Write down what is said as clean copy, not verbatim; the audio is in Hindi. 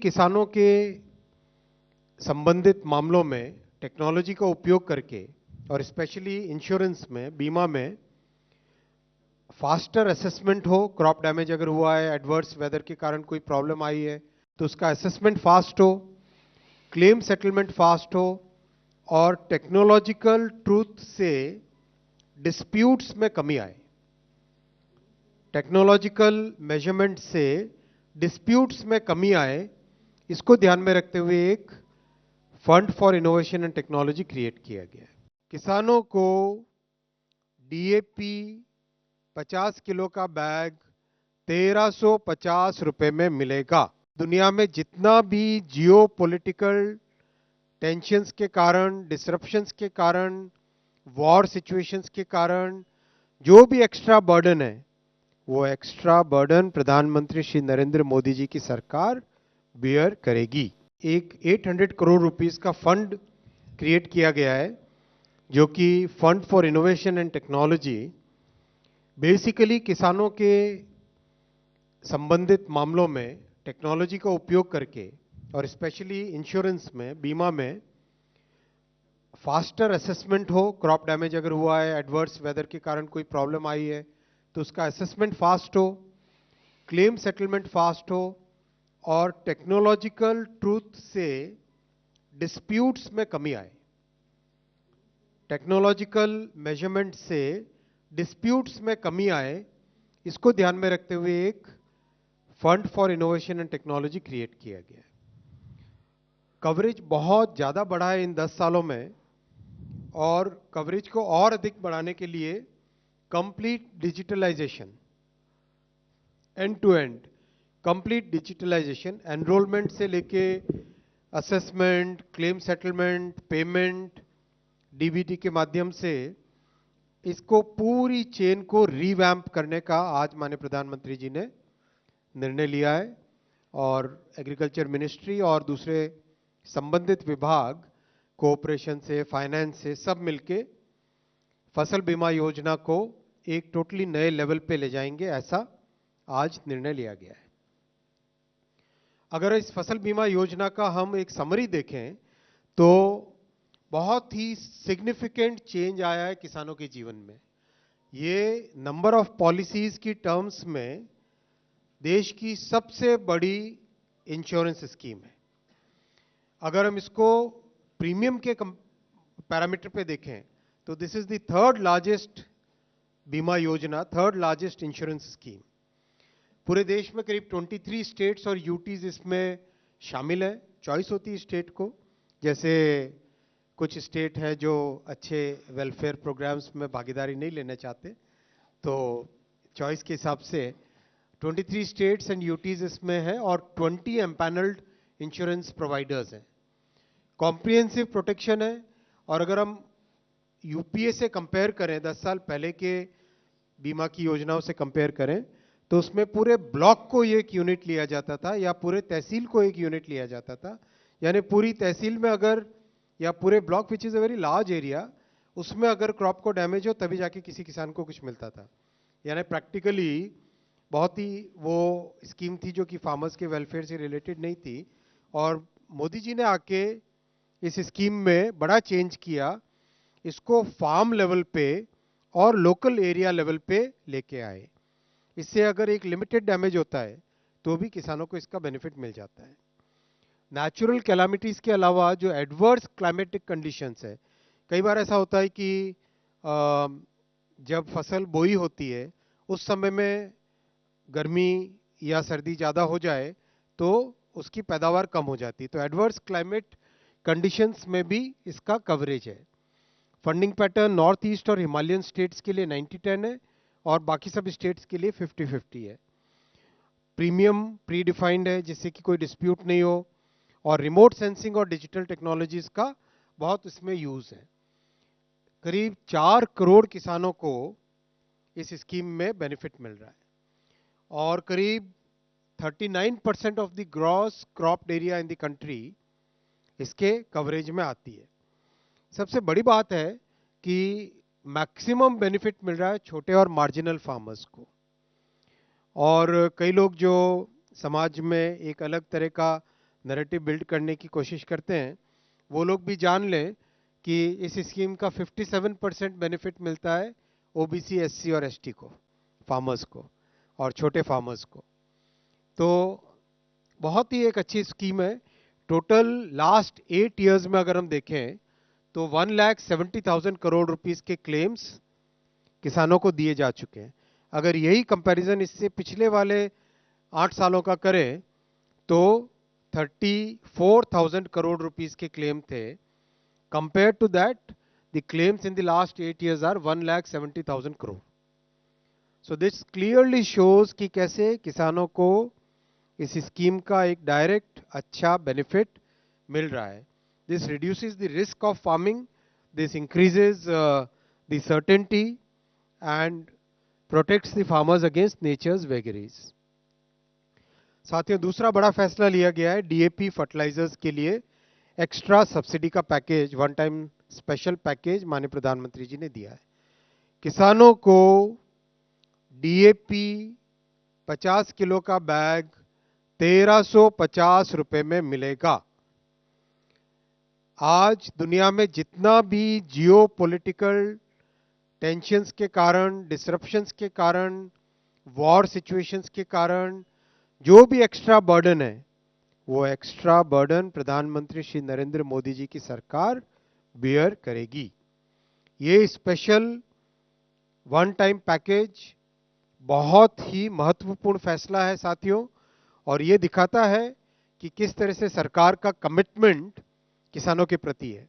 किसानों के संबंधित मामलों में टेक्नोलॉजी का उपयोग करके और स्पेशली इंश्योरेंस में, बीमा में फास्टर असेसमेंट हो, क्रॉप डैमेज अगर हुआ है, एडवर्स वेदर के कारण कोई प्रॉब्लम आई है तो उसका असेसमेंट फास्ट हो, क्लेम सेटलमेंट फास्ट हो और टेक्नोलॉजिकल ट्रूथ से डिस्प्यूट्स में कमी आए। टेक्नोलॉजिकल मेजरमेंट से डिस्प्यूट्स में कमी आए, इसको ध्यान में रखते हुए एक fund for innovation and technology create किया गया है। किसानों को डीएपी 50 किलो का बैग 1350 रुपए में मिलेगा। दुनिया में जितना भी जियो पॉलिटिकल टेंशंस के कारण, डिसरप्शंस के कारण, वॉर सिचुएशंस के कारण जो भी एक्स्ट्रा बर्डन है, वो एक्स्ट्रा बर्डन प्रधानमंत्री श्री नरेंद्र मोदी जी की सरकार बियर करेगी। एक 800 करोड़ रुपीस का फंड क्रिएट किया गया है, जो कि fund for innovation and technology basically किसानों के संबंधित मामलों में टेक्नोलॉजी का उपयोग करके और स्पेशली इंश्योरेंस में, बीमा में फास्टर असेसमेंट हो, क्रॉप डैमेज अगर हुआ है, एडवर्स वेदर के कारण कोई प्रॉब्लम आई है तो उसका असेसमेंट फास्ट हो, क्लेम सेटलमेंट फास्ट हो और टेक्नोलॉजिकल ट्रूथ से डिस्प्यूट्स में कमी आए। टेक्नोलॉजिकल मेजरमेंट से डिस्प्यूट्स में कमी आए, इसको ध्यान में रखते हुए एक fund for innovation and technology create किया गया है। कवरेज बहुत ज्यादा बढ़ा है इन 10 सालों में और कवरेज को और अधिक बढ़ाने के लिए complete digitalization, end to end complete digitalization, enrollment से लेके assessment, claim settlement, payment, DBT के माध्यम से इसको पूरी चेन को रीवैम्प करने का आज माननीय प्रधानमंत्री जी ने निर्णय लिया है और एग्रीकल्चर मिनिस्ट्री और दूसरे संबंधित विभाग कोऑपरेशन से, फाइनेंस से सब मिलके फसल बीमा योजना को एक टोटली नए लेवल पे ले जाएंगे, ऐसा आज निर्णय लिया गया है। अगर इस फसल बीमा योजना का हम एक समरी देखें तो बहुत ही सिग्निफिकेंट चेंज आया है किसानों के जीवन में। ये नंबर ऑफ पॉलिसीज की टर्म्स में देश की सबसे बड़ी इंश्योरेंस स्कीम है। अगर हम इसको प्रीमियम के पैरामीटर पे देखें तो this is the third largest बीमा योजना, थर्ड लार्जेस्ट इंश्योरेंस स्कीम। पूरे देश में करीब 23 स्टेट्स और यूटीज इसमें शामिल है। चॉइस होती है स्टेट को, जैसे कुछ स्टेट है जो अच्छे वेलफेयर प्रोग्राम्स में भागीदारी नहीं लेना चाहते, तो चॉइस के हिसाब से 23 स्टेट्स एंड यूटीज इसमें है और 20 एम्पैनल्ड इंश्योरेंस प्रोवाइडर्स हैं। कॉम्प्रिहेंसिव प्रोटेक्शन है और अगर हम यूपीए से कंपेयर करें, 10 साल पहले के बीमा की योजनाओं से कंपेयर करें तो उसमें पूरे ब्लॉक को एक यूनिट लिया जाता था या पूरे तहसील को एक यूनिट लिया जाता था। यानी पूरी तहसील में अगर, या पूरे block which is a very large area, उसमें अगर क्रॉप को डैमेज हो तभी जाके किसी किसान को कुछ मिलता था। यानी प्रैक्टिकली बहुत ही वो स्कीम थी जो कि फार्मर्स के वेलफेयर से रिलेटेड नहीं थी। और मोदी जी ने आके इस स्कीम में बड़ा चेंज किया, इसको फार्म लेवल पे और लोकल एरिया लेवल पे लेके आए। इससे अगर एक लिमिटेड डैमेज होता है तो भी किसानों को इसका बेनिफिट मिल जाता है। नेचुरल कैलामिटीज के अलावा जो एडवर्स क्लाइमेटिक कंडीशंस है, कई बार ऐसा होता है कि जब फसल बोई होती है उस समय में गर्मी या सर्दी ज़्यादा हो जाए तो उसकी पैदावार कम हो जाती है, तो एडवर्स क्लाइमेट कंडीशंस में भी इसका कवरेज है। फंडिंग पैटर्न नॉर्थ ईस्ट और हिमालयन स्टेट्स के लिए 90-10 है और बाकी सब स्टेट्स के लिए 50-50 है। प्रीमियम प्री डिफाइंड है जिससे कि कोई डिस्प्यूट नहीं हो और रिमोट सेंसिंग और डिजिटल टेक्नोलॉजीज का बहुत इसमें यूज है। करीब 4 करोड़ किसानों को इस स्कीम में बेनिफिट मिल रहा है और करीब 39% of the gross crop area in the country इसके कवरेज में आती है। सबसे बड़ी बात है कि मैक्सिमम बेनिफिट मिल रहा है छोटे और मार्जिनल फार्मर्स को। और कई लोग जो समाज में एक अलग तरह का नैरेटिव बिल्ड करने की कोशिश करते हैं, वो लोग भी जान लें कि इस स्कीम का 57% बेनिफिट मिलता है ओबीसी, एससी और एसटी को, फार्मर्स को और छोटे फार्मर्स को। तो बहुत ही एक अच्छी स्कीम है। टोटल लास्ट 8 इयर्स में अगर हम देखें तो 1,70,000 करोड़ रुपीस के क्लेम्स किसानों को दिए जा चुके हैं। अगर यही कंपैरिजन इससे पिछले वाले 8 सालों का करें तो 34,000 करोड़ रुपीस के क्लेम थे। Compared to that, the claims in the last 8 years are 1,70,000 crore. So this clearly shows कि कैसे किसानों को इस स्कीम का एक डायरेक्ट अच्छा बेनिफिट मिल रहा है। This reduces the risk of farming, this increases the certainty and protects the farmers against nature's vagaries. साथियों, दूसरा बड़ा फैसला लिया गया है डीएपी फर्टिलाइजर्स के लिए एक्स्ट्रा सब्सिडी का package, one time special package माननीय प्रधानमंत्री जी ने दिया है। किसानों को डीएपी 50 किलो का बैग 1,350 रुपए में मिलेगा। आज दुनिया में जितना भी जियो पॉलिटिकल टेंशंस के कारण, डिसरप्शंस के कारण, वॉर सिचुएशंस के कारण जो भी एक्स्ट्रा बर्डन है, वो एक्स्ट्रा बर्डन प्रधानमंत्री श्री नरेंद्र मोदी जी की सरकार बियर करेगी। ये स्पेशल वन टाइम पैकेज बहुत ही महत्वपूर्ण फैसला है साथियों, और ये दिखाता है कि किस तरह से सरकार का कमिटमेंट किसानों के प्रति है।